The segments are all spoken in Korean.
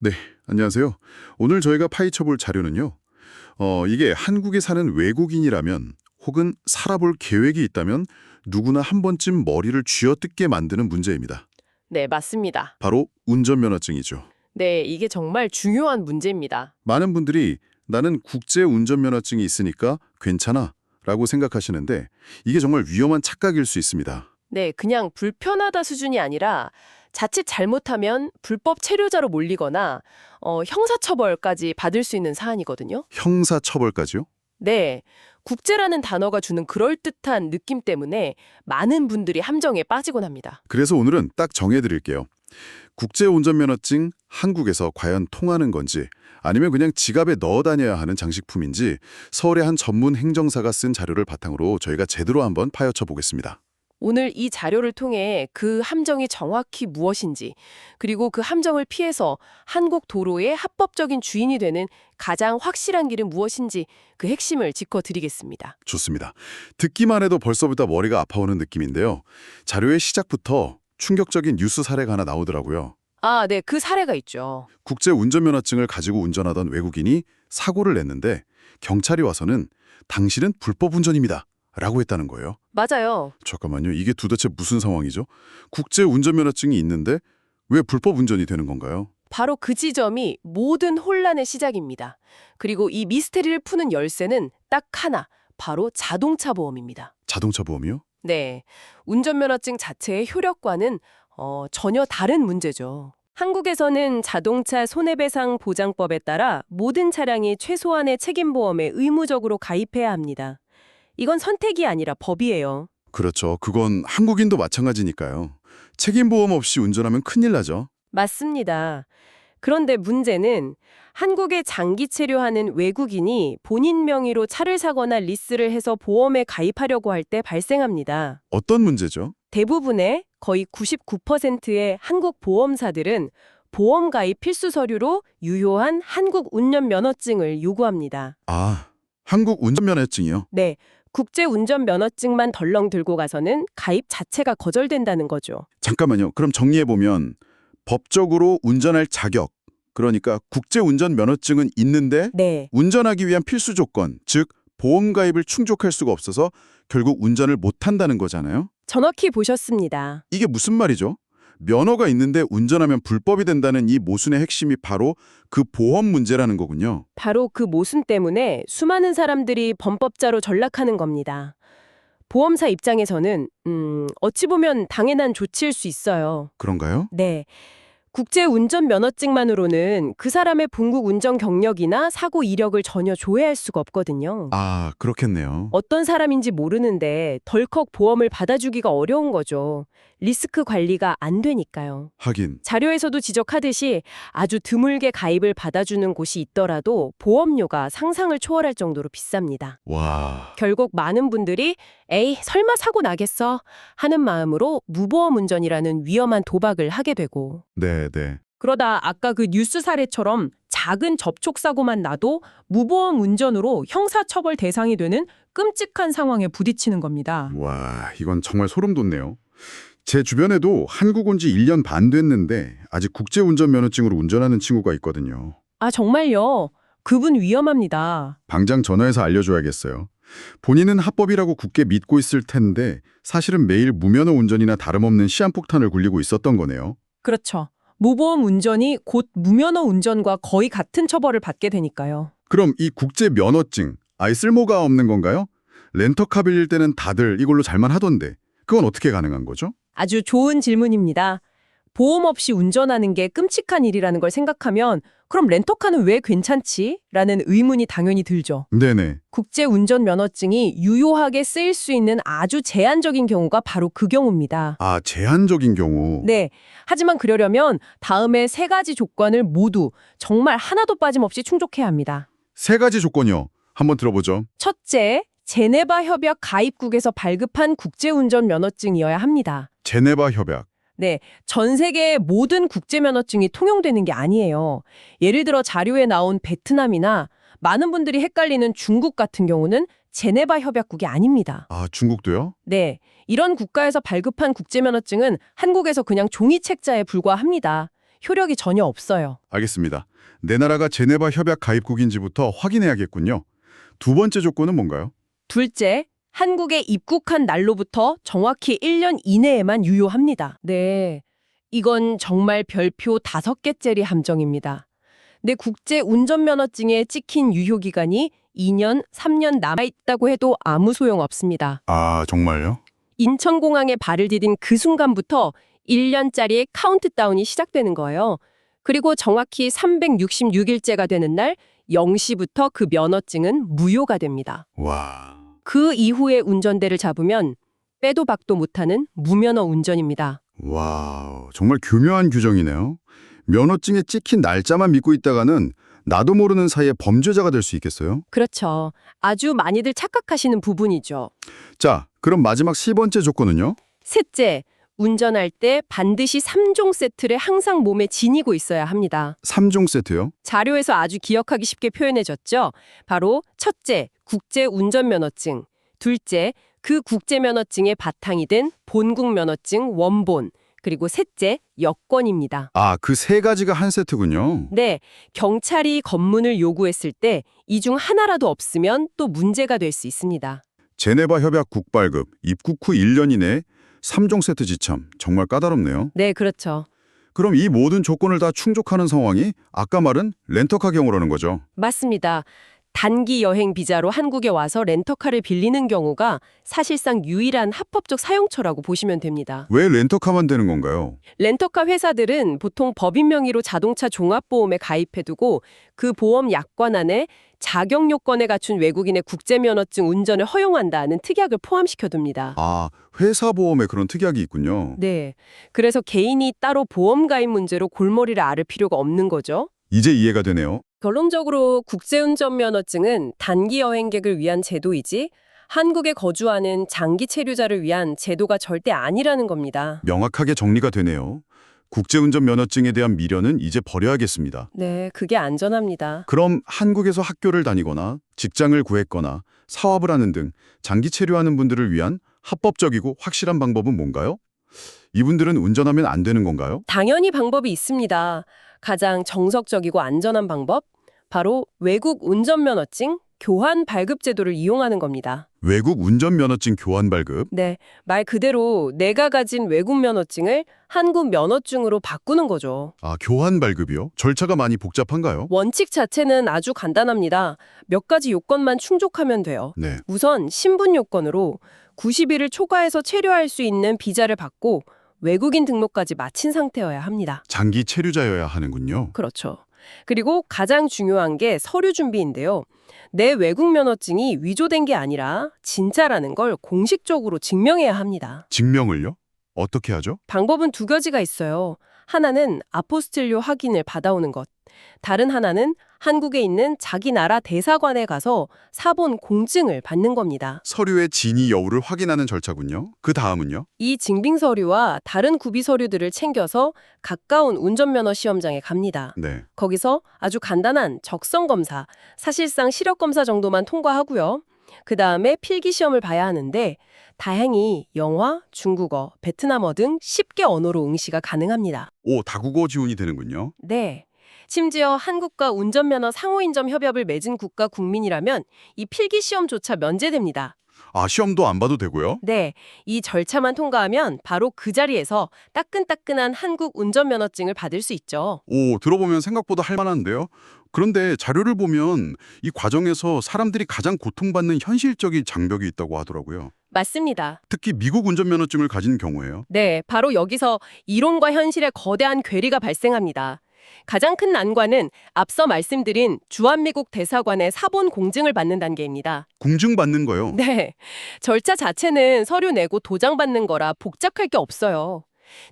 네, 안녕하세요. 오늘 저희가 파헤쳐 볼 자료는요. 이게 한국에 사는 외국인이라면 혹은 살아볼 계획이 있다면 누구나 한 번쯤 머리를 쥐어뜯게 만드는 문제입니다. 네, 맞습니다. 바로 운전면허증이죠. 네, 이게 정말 중요한 문제입니다. 많은 분들이 나는 국제 운전면허증이 있으니까 괜찮아 라고 생각하시는데 이게 정말 위험한 착각일 수 있습니다. 네, 그냥 불편하다 수준이 아니라 자칫 잘못하면 불법 체류자로 몰리거나 형사처벌까지 받을 수 있는 사안이거든요. 형사처벌까지요? 네, 국제라는 단어가 주는 그럴듯한 느낌 때문에 많은 분들이 함정에 빠지곤 합니다. 그래서 오늘은 딱 정해드릴게요. 국제운전면허증 한국에서 과연 통하는 건지 아니면 그냥 지갑에 넣어 다녀야 하는 장식품인지 서울의 한 전문 행정사가 쓴 자료를 바탕으로 저희가 제대로 한번 파헤쳐 보겠습니다. 오늘 이 자료를 통해 그 함정이 정확히 무엇인지, 그리고 그 함정을 피해서 한국 도로의 합법적인 주인이 되는 가장 확실한 길은 무엇인지 그 핵심을 짚어드리겠습니다. 좋습니다. 듣기만 해도 벌써부터 머리가 아파오는 느낌인데요. 자료의 시작부터 충격적인 뉴스 사례가 하나 나오더라고요. 아, 네, 그 사례가 있죠. 국제운전면허증을 가지고 운전하던 외국인이 사고를 냈는데 경찰이 와서는 당신은 불법 운전입니다. 라고 했다는 거예요. 맞아요. 잠깐만요. 이게 도대체 무슨 상황이죠? 국제 운전면허증이 있는데 왜 불법 운전이 되는 건가요? 바로 그 지점이 모든 혼란의 시작입니다. 그리고 이 미스테리를 푸는 열쇠는 딱 하나, 바로 자동차 보험입니다. 자동차 보험이요? 네, 운전면허증 자체의 효력과는 전혀 다른 문제죠. 한국에서는 자동차 손해배상 보장법에 따라 모든 차량이 최소한의 책임보험에 의무적으로 가입해야 합니다. 이건 선택이 아니라 법이에요. 그렇죠. 그건 한국인도 마찬가지니까요. 책임보험 없이 운전하면 큰일 나죠. 맞습니다. 그런데 문제는 한국에 장기 체류하는 외국인이 본인 명의로 차를 사거나 리스를 해서 보험에 가입하려고 할 때 발생합니다. 어떤 문제죠? 대부분의 거의 99%의 한국 보험사들은 보험 가입 필수 서류로 유효한 한국 운전면허증을 요구합니다. 아, 한국 운전면허증이요? 네, 국제 운전면허증만 덜렁 들고 가서는 가입 자체가 거절된다는 거죠. 잠깐만요. 그럼 정리해보면 법적으로 운전할 자격, 그러니까 국제 운전면허증은 있는데 네, 운전하기 위한 필수 조건, 즉 보험 가입을 충족할 수가 없어서 결국 운전을 못한다는 거잖아요. 정확히 보셨습니다. 이게 무슨 말이죠? 면허가 있는데 운전하면 불법이 된다는 이 모순의 핵심이 바로 그 보험 문제라는 거군요. 바로 그 모순 때문에 수많은 사람들이 범법자로 전락하는 겁니다. 보험사 입장에서는 어찌 보면 당연한 조치일 수 있어요. 그런가요? 네. 국제 운전 면허증만으로는 그 사람의 본국 운전 경력이나 사고 이력을 전혀 조회할 수가 없거든요. 아, 그렇겠네요. 어떤 사람인지 모르는데 덜컥 보험을 받아주기가 어려운 거죠. 리스크 관리가 안 되니까요. 하긴, 자료에서도 지적하듯이 아주 드물게 가입을 받아주는 곳이 있더라도 보험료가 상상을 초월할 정도로 비쌉니다. 와, 결국 많은 분들이 에이, 설마 사고 나겠어 하는 마음으로 무보험 운전이라는 위험한 도박을 하게 되고, 네. 그러다 아까 그 뉴스 사례처럼 작은 접촉사고만 나도 무보험 운전으로 형사처벌 대상이 되는 끔찍한 상황에 부딪히는 겁니다. 와, 이건 정말 소름 돋네요. 제 주변에도 한국 온 지 1년 반 됐는데 아직 국제 운전면허증으로 운전하는 친구가 있거든요. 아, 정말요? 그분 위험합니다. 당장 전화해서 알려줘야겠어요. 본인은 합법이라고 굳게 믿고 있을 텐데 사실은 매일 무면허 운전이나 다름없는 시한폭탄을 굴리고 있었던 거네요. 그렇죠. 무보험 운전이 곧 무면허 운전과 거의 같은 처벌을 받게 되니까요. 그럼 이 국제 면허증, 아예 쓸모가 없는 건가요? 렌터카 빌릴 때는 다들 이걸로 잘만 하던데 그건 어떻게 가능한 거죠? 아주 좋은 질문입니다. 보험 없이 운전하는 게 끔찍한 일이라는 걸 생각하면 그럼 렌터카는 왜 괜찮지? 라는 의문이 당연히 들죠. 네네. 국제 운전 면허증이 유효하게 쓰일 수 있는 아주 제한적인 경우가 바로 그 경우입니다. 아, 제한적인 경우. 네. 하지만 그러려면 다음에 세 가지 조건을 모두 정말 하나도 빠짐없이 충족해야 합니다. 세 가지 조건이요. 한번 들어보죠. 첫째, 제네바 협약 가입국에서 발급한 국제 운전 면허증이어야 합니다. 제네바 협약. 네, 전 세계의 모든 국제 면허증이 통용되는 게 아니에요. 예를 들어 자료에 나온 베트남이나 많은 분들이 헷갈리는 중국 같은 경우는 제네바 협약국이 아닙니다. 아, 중국도요? 네, 이런 국가에서 발급한 국제 면허증은 한국에서 그냥 종이 책자에 불과합니다. 효력이 전혀 없어요. 알겠습니다. 내 나라가 제네바 협약 가입국인지부터 확인해야겠군요. 두 번째 조건은 뭔가요? 둘째, 한국에 입국한 날로부터 정확히 1년 이내에만 유효합니다. 네, 이건 정말 별표 5개짜리 함정입니다. 내 국제 운전면허증에 찍힌 유효기간이 2년, 3년 남아있다고 해도 아무 소용없습니다. 아, 정말요? 인천공항에 발을 디딘 그 순간부터 1년짜리 카운트다운이 시작되는 거예요. 그리고 정확히 366일째가 되는 날 0시부터 그 면허증은 무효가 됩니다. 와, 그 이후에 운전대를 잡으면 빼도 박도 못하는 무면허 운전입니다. 와, 정말 교묘한 규정이네요. 면허증에 찍힌 날짜만 믿고 있다가는 나도 모르는 사이에 범죄자가 될 수 있겠어요? 그렇죠. 아주 많이들 착각하시는 부분이죠. 자, 그럼 마지막 10번째 조건은요? 셋째, 운전할 때 반드시 3종 세트를 항상 몸에 지니고 있어야 합니다. 3종 세트요? 자료에서 아주 기억하기 쉽게 표현해줬죠. 바로 첫째, 국제 운전면허증. 둘째, 그 국제면허증의 바탕이 된 본국 면허증 원본. 그리고 셋째, 여권입니다. 아, 그 세 가지가 한 세트군요. 네, 경찰이 검문을 요구했을 때 이 중 하나라도 없으면 또 문제가 될 수 있습니다. 제네바 협약 국발급, 입국 후 1년 이내 3종 세트 지참. 정말 까다롭네요. 네, 그렇죠. 그럼 이 모든 조건을 다 충족하는 상황이 아까 말한 렌터카 경우라는 거죠. 맞습니다. 단기 여행 비자로 한국에 와서 렌터카를 빌리는 경우가 사실상 유일한 합법적 사용처라고 보시면 됩니다. 왜 렌터카만 되는 건가요? 렌터카 회사들은 보통 법인 명의로 자동차 종합보험에 가입해두고 그 보험 약관 안에 자격 요건에 갖춘 외국인의 국제면허증 운전을 허용한다는 특약을 포함시켜둡니다. 아, 회사 보험에 그런 특약이 있군요. 네, 그래서 개인이 따로 보험 가입 문제로 골머리를 앓을 필요가 없는 거죠. 이제 이해가 되네요. 결론적으로 국제운전면허증은 단기 여행객을 위한 제도이지 한국에 거주하는 장기 체류자를 위한 제도가 절대 아니라는 겁니다. 명확하게 정리가 되네요. 국제운전 면허증에 대한 미련은 이제 버려야겠습니다. 네, 그게 안전합니다. 그럼 한국에서 학교를 다니거나 직장을 구했거나 사업을 하는 등 장기 체류하는 분들을 위한 합법적이고 확실한 방법은 뭔가요? 이분들은 운전하면 안 되는 건가요? 당연히 방법이 있습니다. 가장 정석적이고 안전한 방법, 바로 외국 운전면허증 교환 발급 제도를 이용하는 겁니다. 외국 운전면허증 교환 발급? 네, 말 그대로 내가 가진 외국 면허증을 한국 면허증으로 바꾸는 거죠. 아, 교환 발급이요? 절차가 많이 복잡한가요? 원칙 자체는 아주 간단합니다. 몇 가지 요건만 충족하면 돼요. 네. 우선 신분 요건으로 90일을 초과해서 체류할 수 있는 비자를 받고 외국인 등록까지 마친 상태여야 합니다. 장기 체류자여야 하는군요. 그렇죠. 그리고 가장 중요한 게 서류 준비인데요. 내 외국 면허증이 위조된 게 아니라 진짜라는 걸 공식적으로 증명해야 합니다. 증명을요? 어떻게 하죠? 방법은 두 가지가 있어요. 하나는 아포스틸료 확인을 받아오는 것. 다른 하나는 한국에 있는 자기 나라 대사관에 가서 사본 공증을 받는 겁니다. 서류의 진위 여부를 확인하는 절차군요. 그 다음은요? 이 증빙 서류와 다른 구비 서류들을 챙겨서 가까운 운전면허 시험장에 갑니다. 네. 거기서 아주 간단한 적성 검사, 사실상 시력 검사 정도만 통과하고요. 그 다음에 필기 시험을 봐야 하는데 다행히 영어, 중국어, 베트남어 등 10개 언어로 응시가 가능합니다. 오, 다국어 지원이 되는군요. 네. 심지어 한국과 운전면허 상호인정 협약을 맺은 국가 국민이라면 이 필기 시험조차 면제됩니다. 아, 시험도 안 봐도 되고요? 네, 이 절차만 통과하면 바로 그 자리에서 따끈따끈한 한국 운전면허증을 받을 수 있죠. 오, 들어보면 생각보다 할 만한데요? 그런데 자료를 보면 이 과정에서 사람들이 가장 고통받는 현실적인 장벽이 있다고 하더라고요. 맞습니다. 특히 미국 운전면허증을 가진 경우에요. 네, 바로 여기서 이론과 현실의 거대한 괴리가 발생합니다. 가장 큰 난관은 앞서 말씀드린 주한미국 대사관의 사본 공증을 받는 단계입니다. 공증받는 거요? 네, 절차 자체는 서류 내고 도장 받는 거라 복잡할 게 없어요.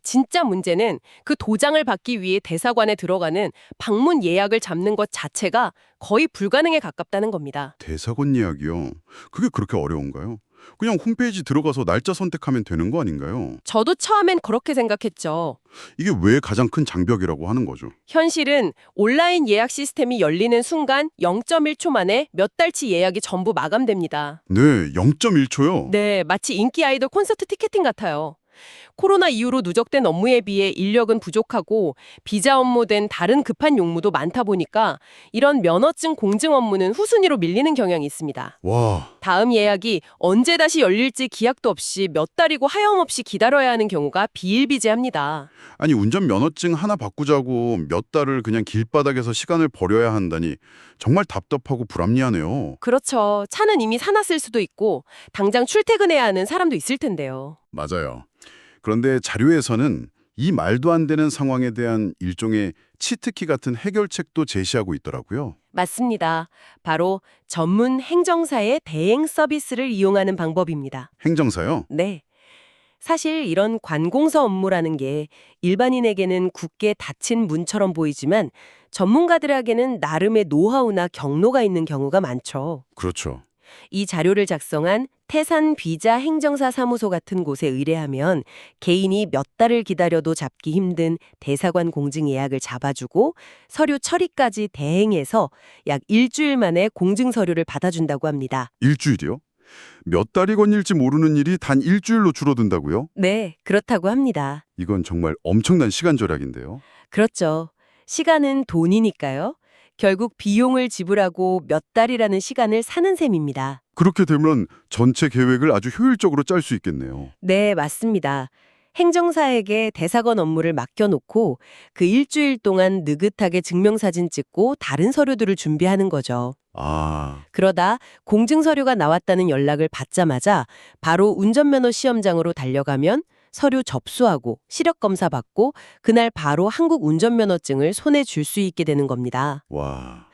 진짜 문제는 그 도장을 받기 위해 대사관에 들어가는 방문 예약을 잡는 것 자체가 거의 불가능에 가깝다는 겁니다. 대사관 예약이요? 그게 그렇게 어려운가요? 그냥 홈페이지 들어가서 날짜 선택하면 되는 거 아닌가요? 저도 처음엔 그렇게 생각했죠. 이게 왜 가장 큰 장벽이라고 하는 거죠? 현실은 온라인 예약 시스템이 열리는 순간 0.1초 만에 몇 달치 예약이 전부 마감됩니다. 네, 0.1초요? 네, 마치 인기 아이돌 콘서트 티켓팅 같아요. 코로나 이후로 누적된 업무에 비해 인력은 부족하고 비자 업무 등 다른 급한 용무도 많다 보니까 이런 면허증 공증 업무는 후순위로 밀리는 경향이 있습니다. 와, 다음 예약이 언제 다시 열릴지 기약도 없이 몇 달이고 하염없이 기다려야 하는 경우가 비일비재합니다. 아니 운전 면허증 하나 바꾸자고 몇 달을 그냥 길바닥에서 시간을 버려야 한다니 정말 답답하고 불합리하네요. 그렇죠. 차는 이미 사놨을 수도 있고 당장 출퇴근해야 하는 사람도 있을 텐데요. 맞아요. 그런데 자료에서는 이 말도 안 되는 상황에 대한 일종의 치트키 같은 해결책도 제시하고 있더라고요. 맞습니다. 바로 전문 행정사의 대행 서비스를 이용하는 방법입니다. 행정사요? 네. 사실 이런 관공서 업무라는 게 일반인에게는 굳게 닫힌 문처럼 보이지만 전문가들에게는 나름의 노하우나 경로가 있는 경우가 많죠. 그렇죠. 이 자료를 작성한 태산 비자 행정사 사무소 같은 곳에 의뢰하면 개인이 몇 달을 기다려도 잡기 힘든 대사관 공증 예약을 잡아주고 서류 처리까지 대행해서 약 일주일 만에 공증 서류를 받아준다고 합니다. 일주일이요? 몇 달이 걸릴지 모르는 일이 단 일주일로 줄어든다고요? 네, 그렇다고 합니다. 이건 정말 엄청난 시간 절약인데요. 그렇죠. 시간은 돈이니까요. 결국 비용을 지불하고 몇 달이라는 시간을 사는 셈입니다. 그렇게 되면 전체 계획을 아주 효율적으로 짤 수 있겠네요. 네, 맞습니다. 행정사에게 대사관 업무를 맡겨놓고 그 일주일 동안 느긋하게 증명사진 찍고 다른 서류들을 준비하는 거죠. 아, 그러다 공증 서류가 나왔다는 연락을 받자마자 바로 운전면허 시험장으로 달려가면 서류 접수하고 시력 검사 받고 그날 바로 한국 운전면허증을 손에 쥘 수 있게 되는 겁니다. 와.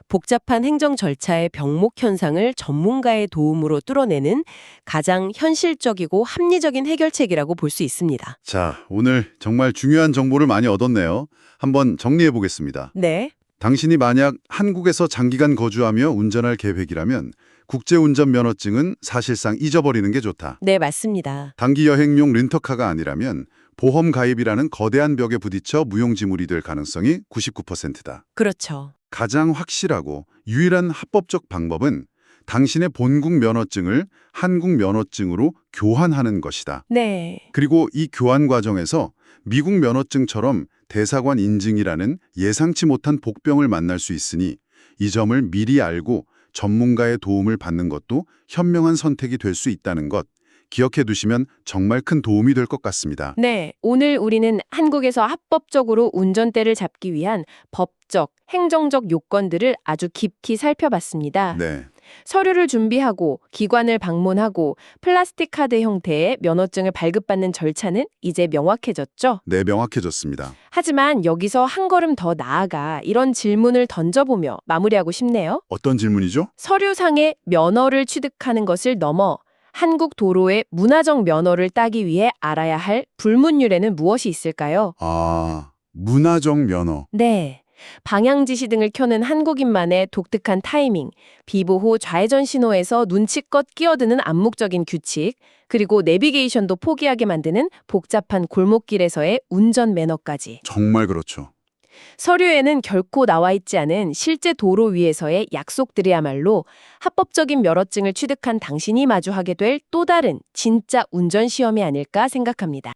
복잡한 행정 절차의 병목 현상을 전문가의 도움으로 뚫어내는 가장 현실적이고 합리적인 해결책이라고 볼 수 있습니다. 자, 오늘 정말 중요한 정보를 많이 얻었네요. 한번 정리해 보겠습니다. 네. 당신이 만약 한국에서 장기간 거주하며 운전할 계획이라면 국제운전면허증은 사실상 잊어버리는 게 좋다. 네, 맞습니다. 단기 여행용 렌터카가 아니라면 보험 가입이라는 거대한 벽에 부딪혀 무용지물이 될 가능성이 99%다. 그렇죠. 가장 확실하고 유일한 합법적 방법은 당신의 본국 면허증을 한국 면허증으로 교환하는 것이다. 네. 그리고 이 교환 과정에서 미국 면허증처럼 대사관 인증이라는 예상치 못한 복병을 만날 수 있으니 이 점을 미리 알고 전문가의 도움을 받는 것도 현명한 선택이 될 수 있다는 것 기억해 두시면 정말 큰 도움이 될 것 같습니다. 네, 오늘 우리는 한국에서 합법적으로 운전대를 잡기 위한 법적, 행정적 요건들을 아주 깊이 살펴봤습니다. 네, 서류를 준비하고 기관을 방문하고 플라스틱 카드 형태의 면허증을 발급받는 절차는 이제 명확해졌죠? 네, 명확해졌습니다. 하지만 여기서 한 걸음 더 나아가 이런 질문을 던져보며 마무리하고 싶네요. 어떤 질문이죠? 서류상의 면허를 취득하는 것을 넘어 한국 도로의 문화적 면허를 따기 위해 알아야 할 불문율에는 무엇이 있을까요? 아, 문화적 면허. 네. 방향지시 등을 켜는 한국인만의 독특한 타이밍, 비보호 좌회전 신호에서 눈치껏 끼어드는 암묵적인 규칙, 그리고 내비게이션도 포기하게 만드는 복잡한 골목길에서의 운전 매너까지. 정말 그렇죠. 서류에는 결코 나와 있지 않은 실제 도로 위에서의 약속들이야말로 합법적인 면허증을 취득한 당신이 마주하게 될 또 다른 진짜 운전 시험이 아닐까 생각합니다.